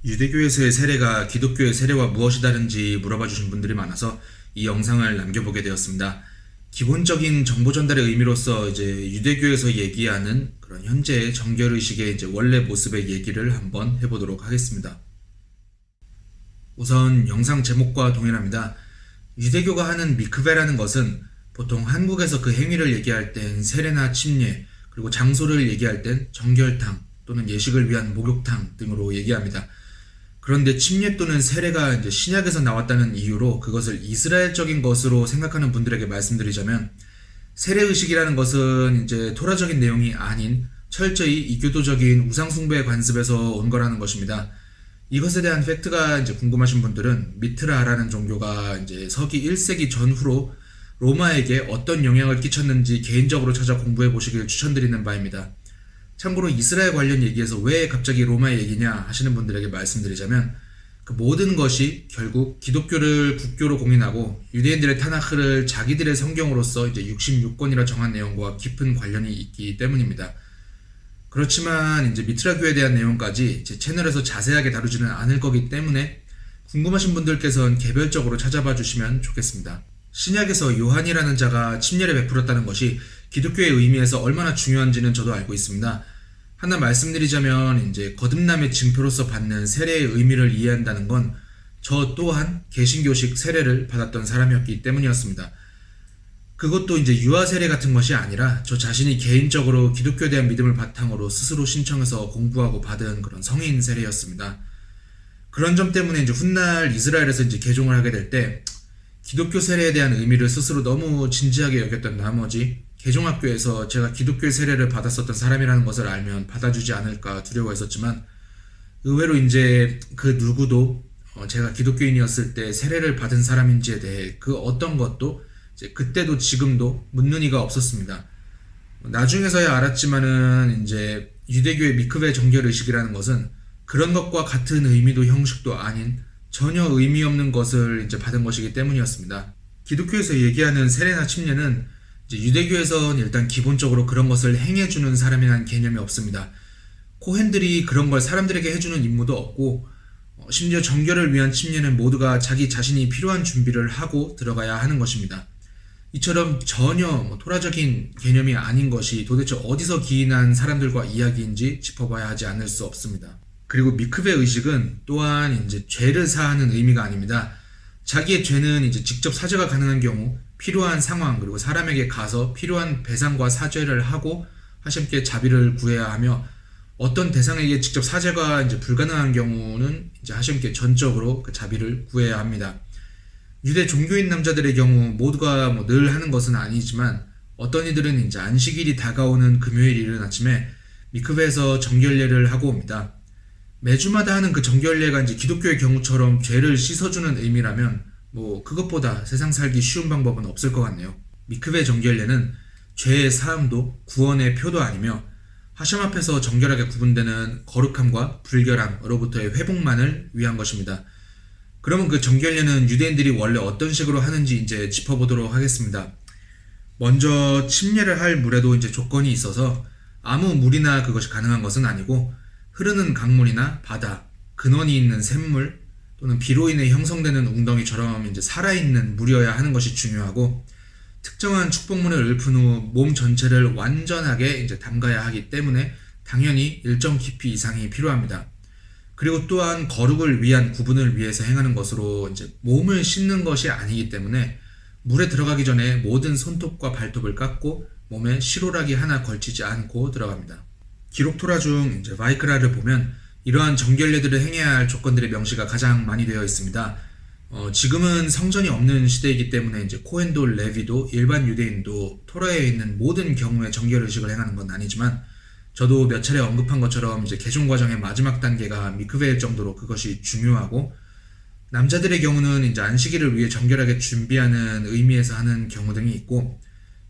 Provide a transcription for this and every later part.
유대교에서의 세례가 기독교의 세례와 무엇이 다른지 물어봐 주신 분들이 많아서 이 영상을 남겨보게 되었습니다. 기본적인 정보 전달의 의미로서 유대교에서 얘기하는 그런 현재의 정결의식의 원래 모습의 얘기를 한번 해보도록 하겠습니다. 우선 영상 제목과 동일합니다. 유대교가 하는 미크베라는 것은 보통 한국에서 그 행위를 얘기할 땐 세례나 침례, 그리고 장소를 얘기할 땐 정결탕 또는 예식을 위한 목욕탕 등으로 얘기합니다. 그런데 침례 또는 세례가 신약에서 나왔다는 이유로 그것을 이스라엘적인 것으로 생각하는 분들에게 말씀드리자면, 세례의식이라는 것은 토라적인 내용이 아닌 철저히 이교도적인 우상숭배의 관습에서 온 거라는 것입니다. 이것에 대한 팩트가 궁금하신 분들은 미트라라는 종교가 서기 1세기 전후로 로마에게 어떤 영향을 끼쳤는지 개인적으로 찾아 공부해 보시길 추천드리는 바입니다. 참고로 이스라엘 관련 얘기에서 왜 갑자기 로마 얘기냐 하시는 분들에게 말씀드리자면, 그 모든 것이 결국 기독교를 국교로 공인하고 유대인들의 타나흐를 자기들의 성경으로서 66권이라 정한 내용과 깊은 관련이 있기 때문입니다. 그렇지만 미트라 교에 대한 내용까지 제 채널에서 자세하게 다루지는 않을 거기 때문에 궁금하신 분들께서는 개별적으로 찾아봐 주시면 좋겠습니다. 신약에서 요한이라는 자가 침례를 베풀었다는 것이 기독교의 의미에서 얼마나 중요한지는 저도 알고 있습니다. 하나 말씀드리자면 거듭남의 증표로서 받는 세례의 의미를 이해한다는 건 저 또한 개신교식 세례를 받았던 사람이었기 때문이었습니다. 그것도 유아 세례 같은 것이 아니라 저 자신이 개인적으로 기독교에 대한 믿음을 바탕으로 스스로 신청해서 공부하고 받은 그런 성인 세례였습니다. 그런 점 때문에 훗날 이스라엘에서 개종을 하게 될 때 기독교 세례에 대한 의미를 스스로 너무 진지하게 여겼던 나머지 개종학교에서 제가 기독교 세례를 받았었던 사람이라는 것을 알면 받아주지 않을까 두려워했었지만, 의외로 그 누구도 제가 기독교인이었을 때 세례를 받은 사람인지에 대해 그 어떤 것도 그때도 지금도 묻는 이가 없었습니다. 나중에서야 알았지만은 유대교의 미크베 정결의식이라는 것은 그런 것과 같은 의미도 형식도 아닌 전혀 의미 없는 것을 받은 것이기 때문이었습니다. 기독교에서 얘기하는 세례나 침례는 유대교에서는 일단 기본적으로 그런 것을 행해주는 사람이라는 개념이 없습니다. 코헨들이 그런 걸 사람들에게 해주는 임무도 없고, 심지어 정결을 위한 침례는 모두가 자기 자신이 필요한 준비를 하고 들어가야 하는 것입니다. 이처럼 전혀 토라적인 개념이 아닌 것이 도대체 어디서 기인한 사람들과 이야기인지 짚어봐야 하지 않을 수 없습니다. 그리고 미크베 의식은 또한 죄를 사하는 의미가 아닙니다. 자기의 죄는 직접 사죄가 가능한 경우 필요한 상황, 그리고 사람에게 가서 필요한 배상과 사죄를 하고 하심께 자비를 구해야 하며, 어떤 대상에게 직접 사죄가 불가능한 경우는 하심께 전적으로 그 자비를 구해야 합니다. 유대 종교인 남자들의 경우 모두가 늘 하는 것은 아니지만, 어떤 이들은 안식일이 다가오는 금요일 이른 아침에 미크베에서 정결례를 하고 옵니다. 매주마다 하는 그 정결례가 기독교의 경우처럼 죄를 씻어주는 의미라면 그것보다 세상 살기 쉬운 방법은 없을 것 같네요. 미크베 정결례는 죄의 사함도 구원의 표도 아니며 하심 앞에서 정결하게 구분되는 거룩함과 불결함으로부터의 회복만을 위한 것입니다. 그러면 그 정결례는 유대인들이 원래 어떤 식으로 하는지 짚어보도록 하겠습니다. 먼저 침례를 할 물에도 조건이 있어서 아무 물이나 그것이 가능한 것은 아니고, 흐르는 강물이나 바다, 근원이 있는 샘물 또는 비로 인해 형성되는 웅덩이처럼 살아있는 물이어야 하는 것이 중요하고, 특정한 축복문을 읊은 후 몸 전체를 완전하게 담가야 하기 때문에 당연히 일정 깊이 이상이 필요합니다. 그리고 또한 거룩을 위한 구분을 위해서 행하는 것으로 몸을 씻는 것이 아니기 때문에 물에 들어가기 전에 모든 손톱과 발톱을 깎고 몸에 시로락이 하나 걸치지 않고 들어갑니다. 기록 토라 중 바이크라를 보면 이러한 정결례들을 행해야 할 조건들의 명시가 가장 많이 되어 있습니다. 지금은 성전이 없는 시대이기 때문에 코헨도 레위도 일반 유대인도 토라에 있는 모든 경우에 정결의식을 행하는 건 아니지만, 저도 몇 차례 언급한 것처럼 개종 과정의 마지막 단계가 미크베일 정도로 그것이 중요하고, 남자들의 경우는 안식일을 위해 정결하게 준비하는 의미에서 하는 경우 등이 있고,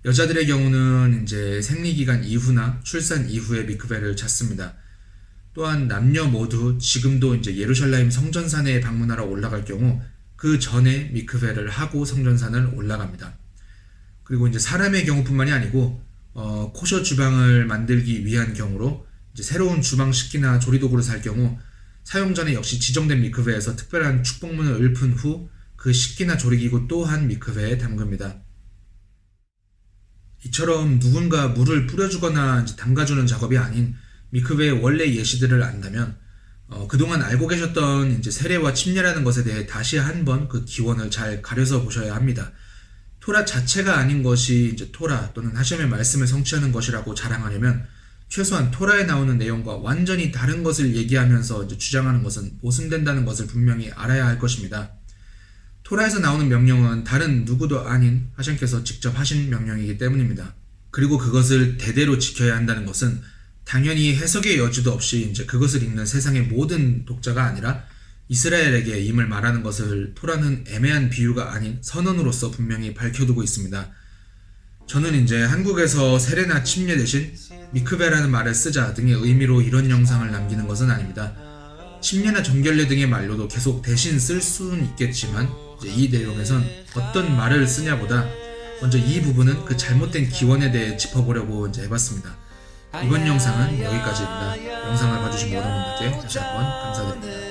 여자들의 경우는 생리기간 이후나 출산 이후에 미크베를 찾습니다. 또한 남녀 모두 지금도 예루살렘 성전산에 방문하러 올라갈 경우 그 전에 미크베를 하고 성전산을 올라갑니다. 그리고 사람의 경우뿐만이 아니고 코셔 주방을 만들기 위한 경우로 새로운 주방 식기나 조리도구를 살 경우 사용 전에 역시 지정된 미크베에서 특별한 축복문을 읊은 후 그 식기나 조리기구 또한 미크베에 담급니다. 이처럼 누군가 물을 뿌려주거나 담가주는 작업이 아닌 미크베의 원래 예시들을 안다면 그동안 알고 계셨던 세례와 침례라는 것에 대해 다시 한번 그 기원을 잘 가려서 보셔야 합니다. 토라 자체가 아닌 것이 토라 또는 하셴의 말씀을 성취하는 것이라고 자랑하려면 최소한 토라에 나오는 내용과 완전히 다른 것을 얘기하면서 주장하는 것은 모순된다는 것을 분명히 알아야 할 것입니다. 토라에서 나오는 명령은 다른 누구도 아닌 하셴께서 직접 하신 명령이기 때문입니다. 그리고 그것을 대대로 지켜야 한다는 것은 당연히 해석의 여지도 없이 그것을 읽는 세상의 모든 독자가 아니라 이스라엘에게 임을 말하는 것을 토라는 애매한 비유가 아닌 선언으로서 분명히 밝혀두고 있습니다. 저는 한국에서 세례나 침례 대신 미크베라는 말을 쓰자 등의 의미로 이런 영상을 남기는 것은 아닙니다. 침례나 정결례 등의 말로도 계속 대신 쓸 수는 있겠지만 이 내용에선 어떤 말을 쓰냐보다 먼저 이 부분은 그 잘못된 기원에 대해 짚어보려고 해봤습니다. 이번 영상은 여기까지입니다. 영상을 봐주신 모든 분들께 다시 한번 감사드립니다.